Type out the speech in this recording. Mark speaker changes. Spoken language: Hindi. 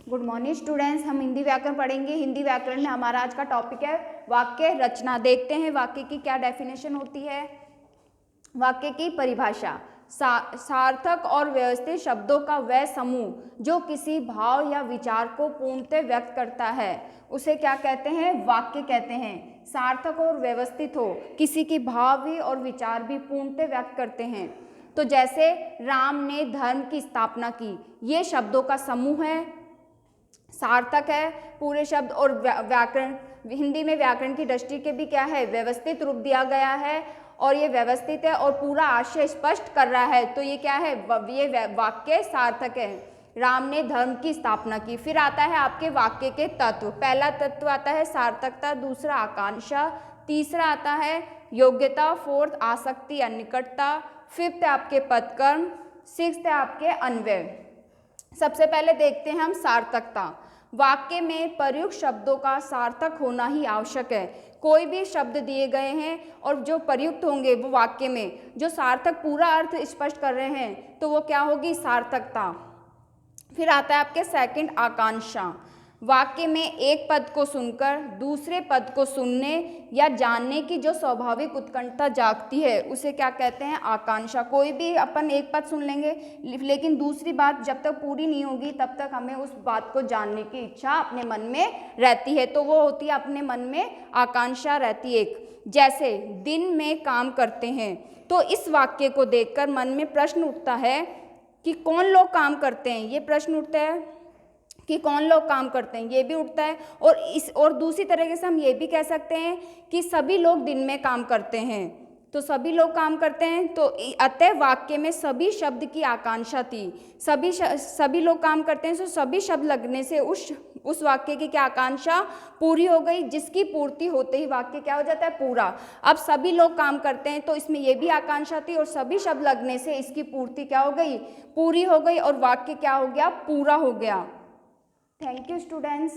Speaker 1: गुड मॉर्निंग स्टूडेंट्स, हम हिंदी व्याकरण पढ़ेंगे। हिंदी व्याकरण में हमारा आज का टॉपिक है वाक्य रचना। देखते हैं वाक्य की क्या डेफिनेशन होती है। वाक्य की परिभाषा, सार्थक और व्यवस्थित शब्दों का वह समूह जो किसी भाव या विचार को पूर्णतः व्यक्त करता है उसे क्या कहते हैं? वाक्य कहते हैं। सार्थक और व्यवस्थित हो, किसी की भाव भी और विचार भी पूर्णतः व्यक्त करते हैं। तो जैसे राम ने धर्म की स्थापना की, ये शब्दों का समूह है, सार्थक है पूरे शब्द। और व्याकरण, हिंदी में व्याकरण की दृष्टि के भी क्या है? व्यवस्थित रूप दिया गया है और ये व्यवस्थित है और पूरा आशय स्पष्ट कर रहा है, तो ये क्या है? ये वाक्य सार्थक है। राम ने धर्म की स्थापना की। फिर आता है आपके वाक्य के तत्व। पहला तत्व आता है सार्थकता, दूसरा आकांक्षा, तीसरा आता है योग्यता, फोर्थ आसक्ति या निकटता, फिफ्थ है आपके पदकर्म, सिक्स्थ है आपके अन्वय। सबसे पहले देखते हैं हम सार्थकता। वाक्य में प्रयुक्त शब्दों का सार्थक होना ही आवश्यक है। कोई भी शब्द दिए गए हैं और जो प्रयुक्त होंगे वो वाक्य में जो सार्थक पूरा अर्थ स्पष्ट कर रहे हैं तो वो क्या होगी? सार्थकता। फिर आता है आपके सेकंड आकांक्षा। वाक्य में एक पद को सुनकर दूसरे पद को सुनने या जानने की जो स्वाभाविक उत्कंठा जागती है उसे क्या कहते हैं? आकांक्षा। कोई भी अपन एक पद सुन लेंगे लेकिन दूसरी बात जब तक पूरी नहीं होगी तब तक हमें उस बात को जानने की इच्छा अपने मन में रहती है, तो वो होती है अपने मन में आकांक्षा रहती है एक। जैसे दिन में काम करते हैं, तो इस वाक्य को देखकर मन में प्रश्न उठता है कि कौन लोग काम करते हैं, ये प्रश्न उठता है कि कौन लोग काम करते हैं, ये भी उठता है। और दूसरी तरीके से हम ये भी कह सकते हैं कि सभी लोग दिन में काम करते हैं, तो सभी लोग काम करते हैं, तो अतः वाक्य में सभी शब्द की आकांक्षा थी। सभी लोग काम करते हैं, तो सभी शब्द लगने से उस वाक्य की क्या आकांक्षा पूरी हो गई, जिसकी पूर्ति होते ही वाक्य क्या हो जाता है? पूरा। अब सभी लोग काम करते हैं तो इसमें ये भी आकांक्षा थी और सभी शब्द लगने से इसकी पूर्ति क्या हो गई? पूरी हो गई और वाक्य क्या हो गया? पूरा हो गया। Thank you students.